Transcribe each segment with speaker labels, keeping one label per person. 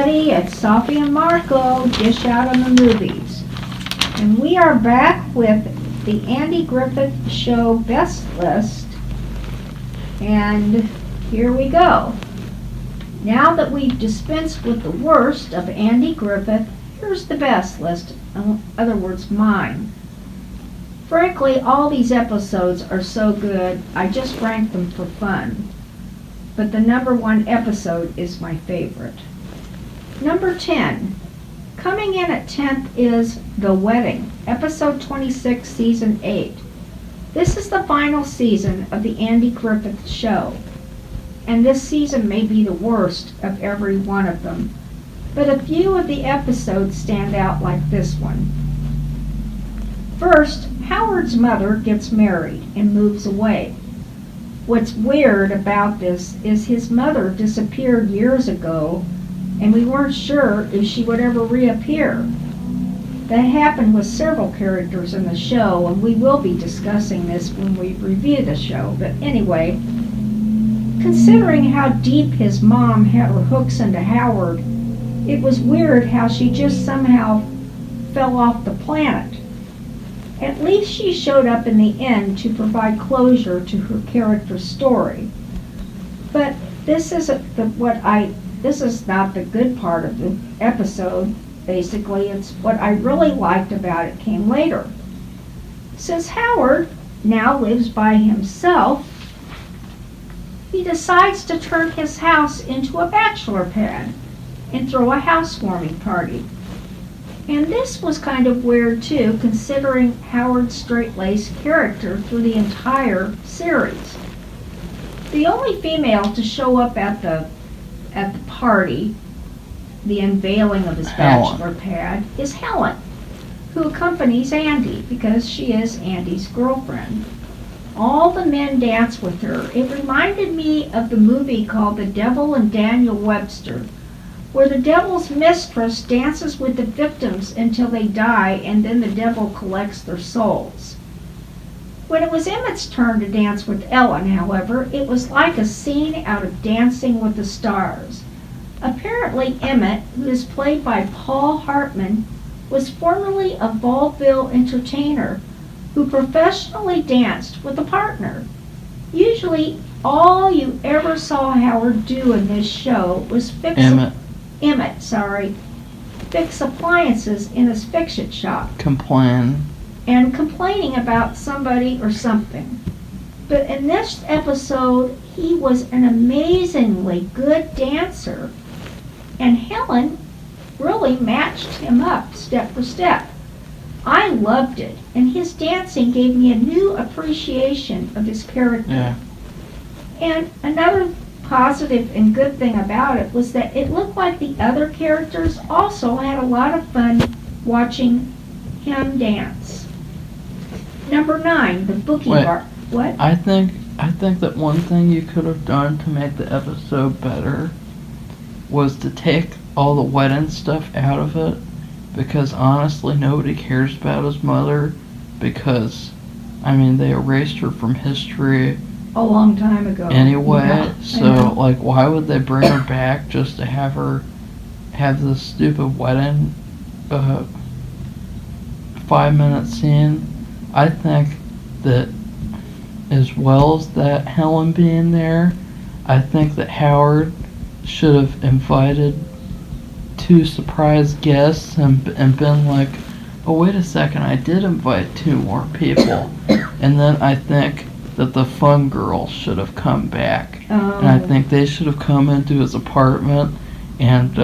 Speaker 1: everybody. It's Safi and Marco, Dish Out on the Movies. And we are back with the Andy Griffith Show Best List. And here we go. Now that we've dispensed with the worst of Andy Griffith, here's the best list. In other words, mine. Frankly, all these episodes are so good, I just rank them for fun. But the number 1 episode is my favorite. Number 10. Coming in at 10th is The Wedding, episode 26, season 8. This is the final season of the Andy Griffith Show. And this season may be the worst of every one of them. But a few of the episodes stand out like this one. First, Howard's mother gets married and moves away. What's weird about this is his mother disappeared years ago, and we weren't sure if she would ever reappear. That happened with several characters in the show, and we will be discussing this when we review the show. But anyway, considering how deep his mom had her hooks into Howard, it was weird how she just somehow fell off the planet. At least she showed up in the end to provide closure to her character's story. But this isn't this is not the good part of the episode. Basically, it's what I really liked about it came later. Since Howard now lives by himself, he decides to turn his house into a bachelor pad and throw a housewarming party. And this was kind of weird too, considering Howard's straight-laced character through the entire series. The only female to show up at the party, the unveiling of his bachelor pad, is Helen, who accompanies Andy because she is Andy's girlfriend. All the men dance with her. It reminded me of the movie called The Devil and Daniel Webster, where the devil's mistress dances with the victims until they die, and then the devil collects their souls. When it was Emmett's turn to dance with Ellen, however, it was like a scene out of Dancing with the Stars. Apparently Emmett, who is played by Paul Hartman, was formerly a vaudeville entertainer who professionally danced with a partner. Usually all you ever saw Howard do in this show was fix appliances in his fix-it shop. Complaining about somebody or something. But in this episode, he was an amazingly good dancer, and Helen really matched him up step for step. I loved it, and his dancing gave me a new appreciation of his character.
Speaker 2: Yeah.
Speaker 1: And another positive and good thing about it was that it looked like the other characters also had a lot of fun watching him dance. Number 9, the Boogie Barber. What?
Speaker 2: I think that one thing you could have done to make the episode better was to take all the wedding stuff out of it, because honestly nobody cares about his mother, because they erased her from history
Speaker 1: a long time ago.
Speaker 2: Anyway,
Speaker 1: yeah,
Speaker 2: so why would they bring her back just to have her have this stupid wedding 5-minute scene? I think that as well as that Helen being there, I think that Howard should have invited 2 surprise guests and been like, oh wait a second, I did invite 2 more people. And then I think that the fun girls should have come back, and I think they should have come into his apartment, and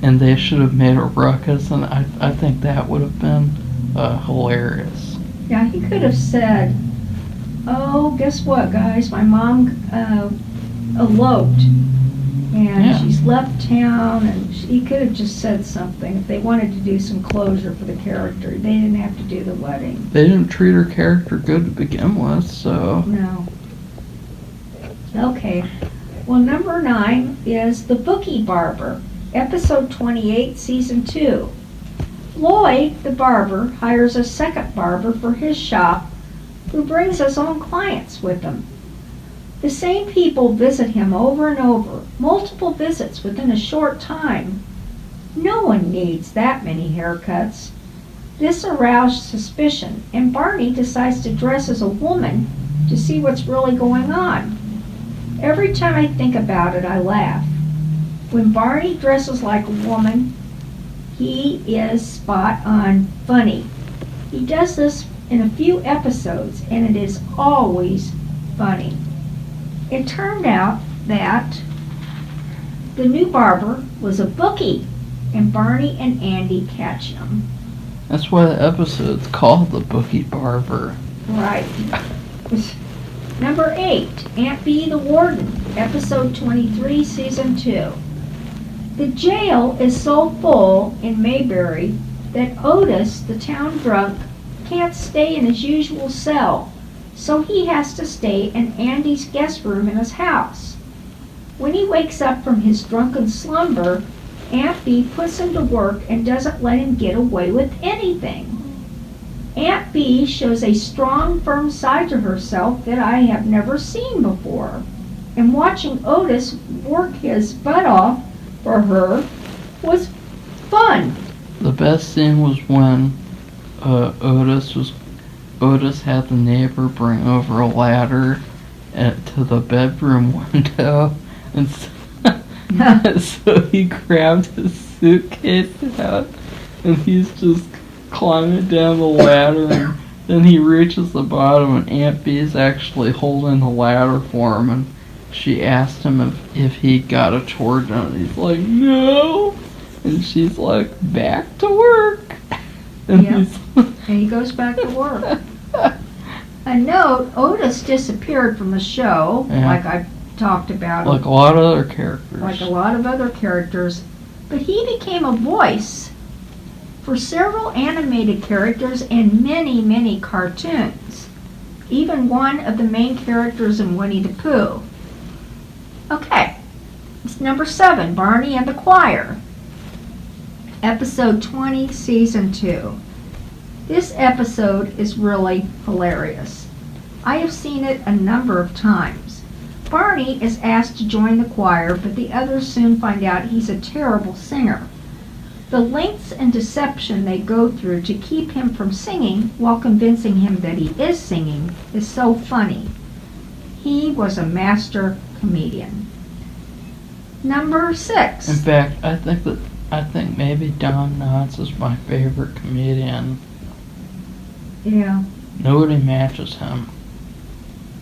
Speaker 2: they should have made a ruckus, and I think that would have been hilarious.
Speaker 1: Yeah, he could have said, "Oh, guess what, guys? My mom eloped, and she's left town," and he could have just said something if they wanted to do some closure for the character. They didn't have to do the wedding.
Speaker 2: They didn't treat her character good to begin with, so...
Speaker 1: No. Okay. Well, number 9 is The Boogie Barber, episode 28, season 2. Lloyd, the barber, hires a second barber for his shop who brings his own clients with him. The same people visit him over and over, multiple visits within a short time. No one needs that many haircuts. This aroused suspicion, and Barney decides to dress as a woman to see what's really going on. Every time I think about it, I laugh. When Barney dresses like a woman, he is spot on funny. He does this in a few episodes, and it is always funny. It turned out that the new barber was a bookie, and Barney and Andy catch him.
Speaker 2: That's why the episode's called The Boogie Barber.
Speaker 1: Right. Number 8, Aunt B The Warden, episode 23, season 2. The jail is so full in Mayberry that Otis, the town drunk, can't stay in his usual cell, so he has to stay in Andy's guest room in his house. When he wakes up from his drunken slumber, Aunt B puts him to work and doesn't let him get away with anything. Aunt B shows a strong, firm side to herself that I have never seen before, and watching Otis work his butt off for her was fun.
Speaker 2: The best scene was when Otis had the neighbor bring over a ladder to the bedroom window, and so he grabbed his suitcase out, and he's just climbing down the ladder, and then he reaches the bottom, and Aunt B is actually holding the ladder for him, and she asked him if he got a chore done, and he's like, no, and she's like, back to work. And,
Speaker 1: yep. And he goes back to work. A note, Otis disappeared from the show, like I talked about.
Speaker 2: Like a lot of other characters.
Speaker 1: Like a lot of other characters. But he became a voice for several animated characters and many, many cartoons. Even one of the main characters in Winnie the Pooh. Okay, it's number 7, Barney and the Choir. Episode 20, Season 2. This episode is really hilarious. I have seen it a number of times. Barney is asked to join the choir, but the others soon find out he's a terrible singer. The lengths and deception they go through to keep him from singing while convincing him that he is singing is so funny. He was a master comedian. Number 6.
Speaker 2: In fact, I think maybe Don Knotts is my favorite comedian.
Speaker 1: Yeah.
Speaker 2: Nobody matches him.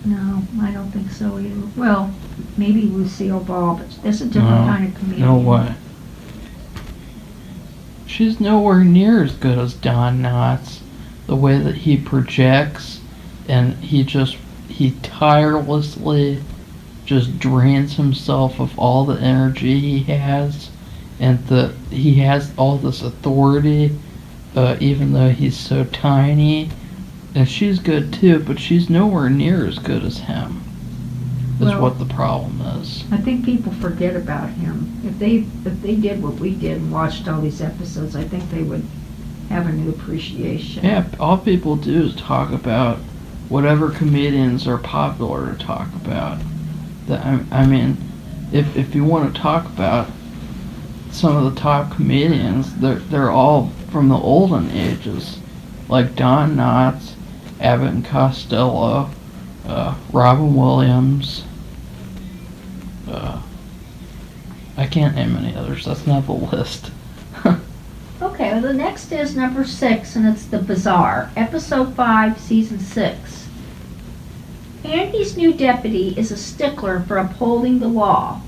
Speaker 1: No, I don't think so either. Well, maybe Lucille Ball, but that's a different kind of comedian.
Speaker 2: No way. She's nowhere near as good as Don Knotts. The way that he projects, and he tirelessly just drains himself of all the energy he has, and he has all this authority, even though he's so tiny. And she's good too, but she's nowhere near as good as him. Is what the problem is.
Speaker 1: I think people forget about him. If they did what we did and watched all these episodes, I think they would have a new appreciation.
Speaker 2: Yeah, all people do is talk about whatever comedians are popular to talk about. I mean, if you want to talk about some of the top comedians, they're all from the olden ages, like Don Knotts, Abbott and Costello, Robin Williams. I can't name any others. That's not the list.
Speaker 1: Okay, well, the next is number 6, and it's The Bazaar, episode 5, season 6. Andy's new deputy is a stickler for upholding the law.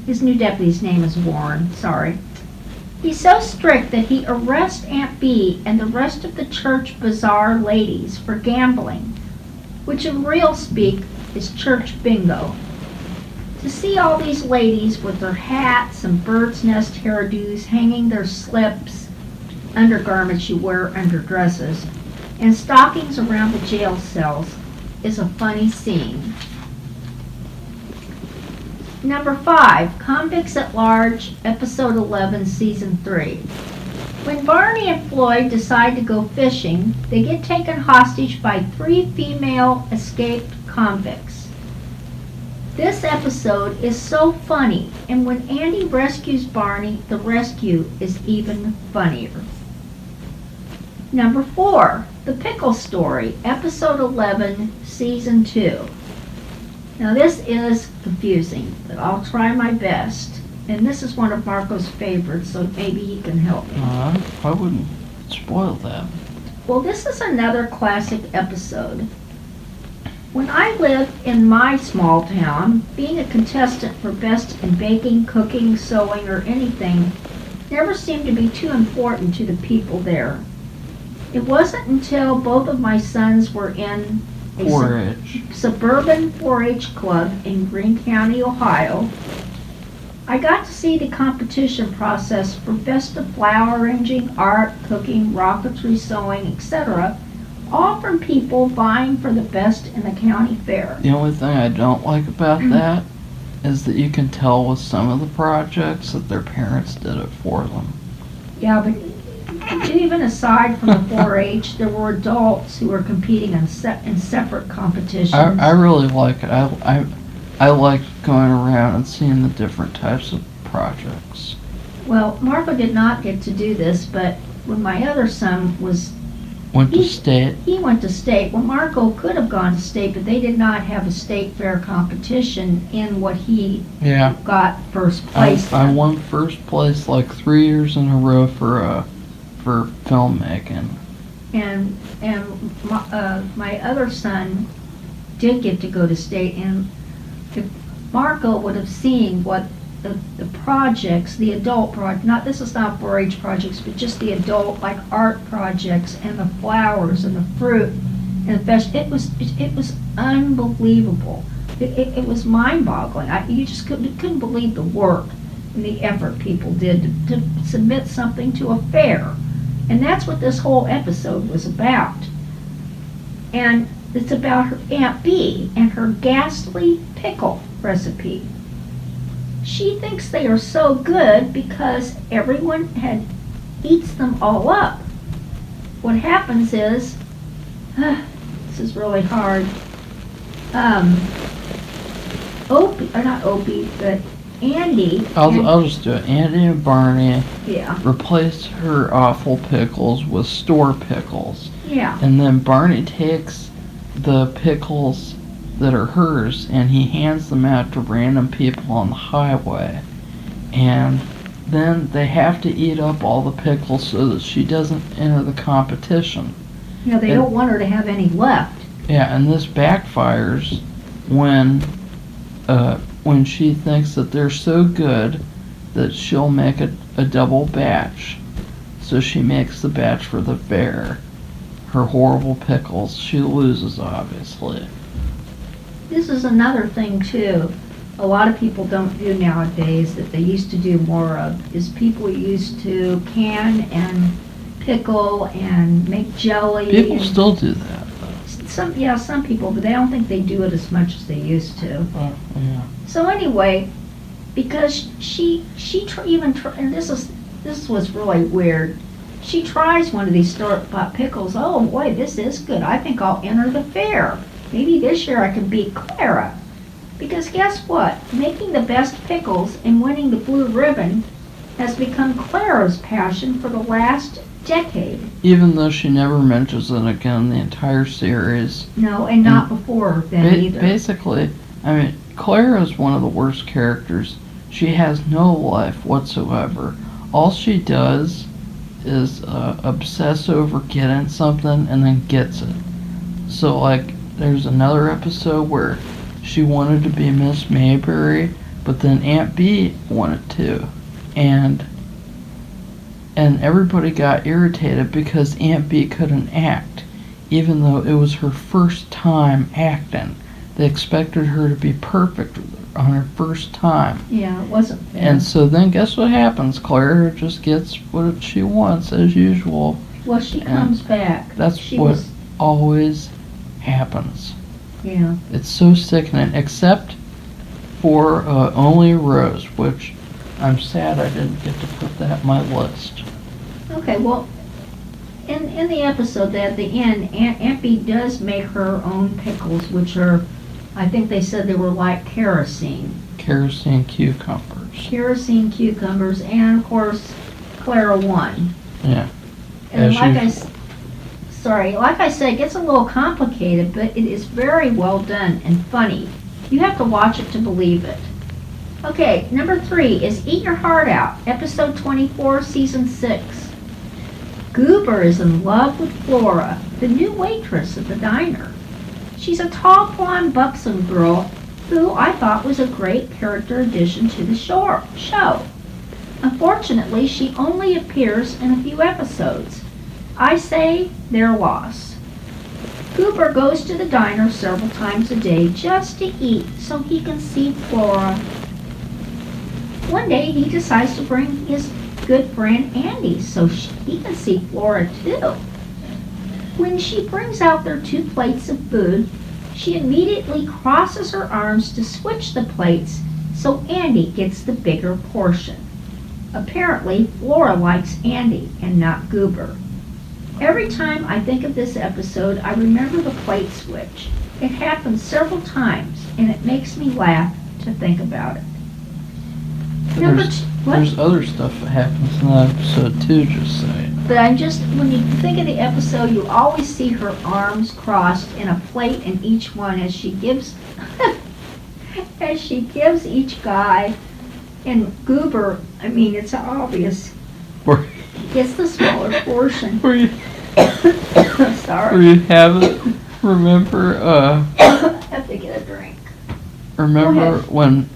Speaker 1: His new deputy's name is Warren, sorry. He's so strict that he arrests Aunt B and the rest of the church bazaar ladies for gambling, which in real speak is church bingo. To see all these ladies with their hats and bird's nest hairdos hanging their slips, undergarments you wear under dresses, and stockings around the jail cells is a funny scene. Number 5, Convicts at Large, episode 11, season 3. When Barney and Floyd decide to go fishing, they get taken hostage by 3 female escaped convicts. This episode is so funny, and when Andy rescues Barney, the rescue is even funnier. Number 4, The Pickle Story, Episode 11, Season 2. Now this is confusing, but I'll try my best. And this is one of Marco's favorites, so maybe he can help me.
Speaker 2: I wouldn't spoil that.
Speaker 1: Well, this is another classic episode. When I lived in my small town, being a contestant for Best in Baking, Cooking, Sewing, or anything never seemed to be too important to the people there. It wasn't until both of my sons were in a
Speaker 2: 4-H.
Speaker 1: suburban 4-H club in Greene County, Ohio, I got to see the competition process for best of flower arranging, art, cooking, rocketry, sewing, etc., all from people vying for the best in the county fair.
Speaker 2: The only thing I don't like about that is that you can tell with some of the projects that their parents did it for them.
Speaker 1: Yeah, but even aside from the 4-H, there were adults who were competing in separate competitions.
Speaker 2: I really like it. I like going around and seeing the different types of projects.
Speaker 1: Well, Marco did not get to do this, but when my other son
Speaker 2: Went to state.
Speaker 1: He went to state. Well, Marco could have gone to state, but they did not have a state fair competition in what he got first place
Speaker 2: I
Speaker 1: in.
Speaker 2: won first place like 3 years in a row for filmmaking.
Speaker 1: And my other son did get to go to state, and if Marco would have seen what the projects, the adult project, this is not 4-H projects, but just the adult, like art projects and the flowers and the fruit and the vegetables, it was unbelievable. It was mind-boggling. You just couldn't believe the work and the effort people did to submit something to a fair. And that's what this whole episode was about. And it's about her Aunt Bee and her ghastly pickle recipe. She thinks they are so good because everyone eats them all up. What happens is, this is really hard. Andy.
Speaker 2: I'll just do it. Andy and Barney
Speaker 1: Yeah.
Speaker 2: replace her awful pickles with store pickles.
Speaker 1: Yeah.
Speaker 2: And then Barney takes the pickles that are hers and he hands them out to random people on the highway. And then they have to eat up all the pickles so that she doesn't enter the competition.
Speaker 1: You know, they don't want her to have any left.
Speaker 2: Yeah, and this backfires when she thinks that they're so good that she'll make a double batch. So she makes the batch for the fair. Her horrible pickles. She loses, obviously.
Speaker 1: This is another thing, too, a lot of people don't do nowadays that they used to do more of, is people used to can and pickle and make jelly.
Speaker 2: People still do that, though.
Speaker 1: Some people, but I don't think they do it as much as they used to.
Speaker 2: Yeah.
Speaker 1: So anyway, because and this was really weird. She tries one of these store-bought pickles. Oh boy, this is good. I think I'll enter the fair. Maybe this year I can beat Clara. Because guess what? Making the best pickles and winning the blue ribbon has become Clara's passion for the last decade.
Speaker 2: Even though she never mentions it again in the entire series.
Speaker 1: No, and not before then either.
Speaker 2: Basically, I mean, Clara is one of the worst characters. She has no life whatsoever. All she does is obsess over getting something and then gets it. So, like, there's another episode where she wanted to be Miss Mayberry, but then Aunt Bee wanted to. And everybody got irritated because Aunt Bee couldn't act, even though it was her first time acting. They expected her to be perfect on her first time.
Speaker 1: Yeah, it wasn't fair.
Speaker 2: And so then guess what happens? Clara just gets what she wants, as usual.
Speaker 1: Well, she comes back.
Speaker 2: That's what always happens.
Speaker 1: Yeah.
Speaker 2: It's so sickening, except for Only Rose, which I'm sad I didn't get to put that on my list.
Speaker 1: Okay, well, in the episode at the end, Aunt Bee does make her own pickles, which are I think they said they were like kerosene.
Speaker 2: Kerosene cucumbers.
Speaker 1: Kerosene cucumbers, and of course, Clara won.
Speaker 2: Yeah.
Speaker 1: And
Speaker 2: As
Speaker 1: like
Speaker 2: usual.
Speaker 1: like I said, it gets a little complicated, but it is very well done and funny. You have to watch it to believe it. Okay, number 3 is Eat Your Heart Out, episode 24, season 6. Goober is in love with Flora, the new waitress at the diner. She's a tall, blonde, buxom girl who I thought was a great character addition to the show. Unfortunately, she only appears in a few episodes. I say their loss. Goober goes to the diner several times a day just to eat so he can see Flora. One day he decides to bring his good friend Andy so he can see Flora too. When she brings out their 2 plates of food, she immediately crosses her arms to switch the plates so Andy gets the bigger portion. Apparently, Flora likes Andy and not Goober. Every time I think of this episode, I remember the plate switch. It happens several times, and it makes me laugh to think about it.
Speaker 2: There's other stuff that happens in that episode too, just saying.
Speaker 1: But when you think of the episode, you always see her arms crossed in a plate in each one as she gives, each guy. And Goober, I mean, it's obvious. Gets the smaller portion. Sorry.
Speaker 2: Where you have it. Remember,
Speaker 1: have to get a drink.
Speaker 2: Remember when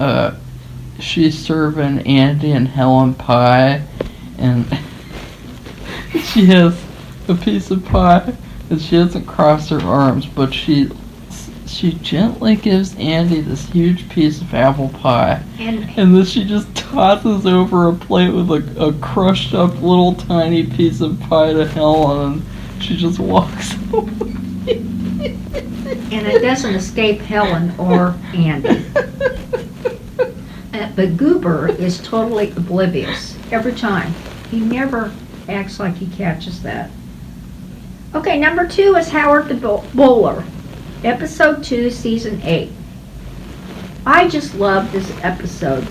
Speaker 2: she's serving Andy and Helen pie, and she has a piece of pie, and she doesn't cross her arms, but she gently gives Andy this huge piece of apple pie, and then she just tosses over a plate with a crushed up little tiny piece of pie to Helen, and she just walks away.
Speaker 1: And it doesn't escape Helen or Andy. But Goober is totally oblivious every time. He never acts like he catches that. Okay, number 2 is Howard the Bowler, episode 2, season 8. I just love this episode.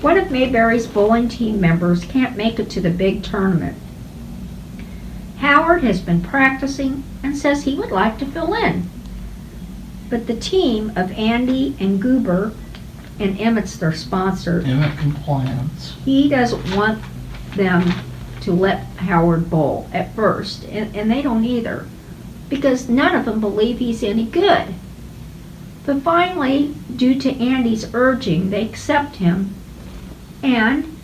Speaker 1: One of Mayberry's bowling team members can't make it to the big tournament. Howard has been practicing and says he would like to fill in. But the team of Andy and Goober, and Emmett's their sponsor,
Speaker 2: Emmett compliance.
Speaker 1: He doesn't want them to let Howard bowl at first, and they don't either, because none of them believe he's any good. But finally, due to Andy's urging, they accept him, and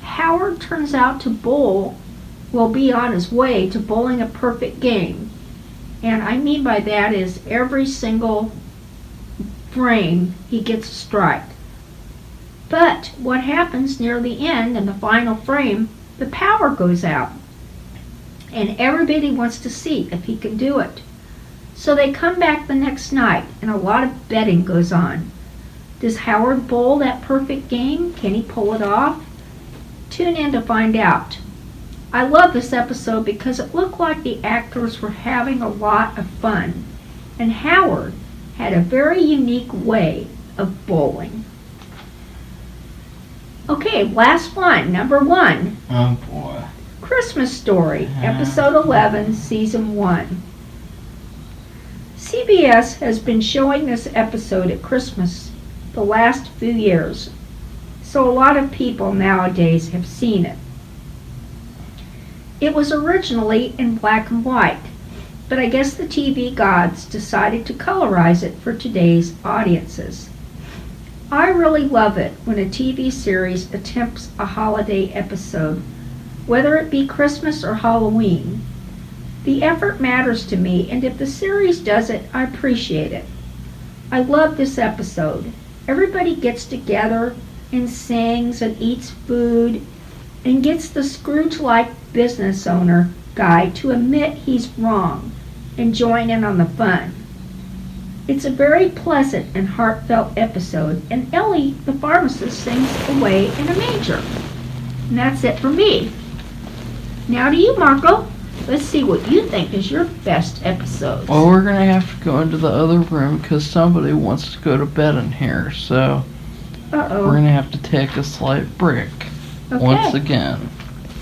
Speaker 1: Howard turns out to be on his way to bowling a perfect game. And I mean by that is every single frame he gets a strike. But what happens near the end, in the final frame, the power goes out. And everybody wants to see if he can do it. So they come back the next night, and a lot of betting goes on. Does Howard bowl that perfect game? Can he pull it off? Tune in to find out. I love this episode because it looked like the actors were having a lot of fun. And Howard had a very unique way of bowling. Okay, last one, number 1.
Speaker 2: Oh boy.
Speaker 1: Christmas Story, episode 11, season 1. CBS has been showing this episode at Christmas the last few years, so a lot of people nowadays have seen it. It was originally in black and white, but I guess the TV gods decided to colorize it for today's audiences. I really love it when a TV series attempts a holiday episode, whether it be Christmas or Halloween. The effort matters to me, and if the series does it, I appreciate it. I love this episode. Everybody gets together and sings and eats food and gets the Scrooge-like business owner guy to admit he's wrong and join in on the fun. It's a very pleasant and heartfelt episode, and Ellie, the pharmacist, sings away in a manger. And that's it for me. Now to you, Marco. Let's see what you think is your best episode.
Speaker 2: Well, we're gonna have to go into the other room because somebody wants to go to bed in here, so
Speaker 1: Uh-oh.
Speaker 2: we're gonna have to take a slight break
Speaker 1: Okay.
Speaker 2: once again.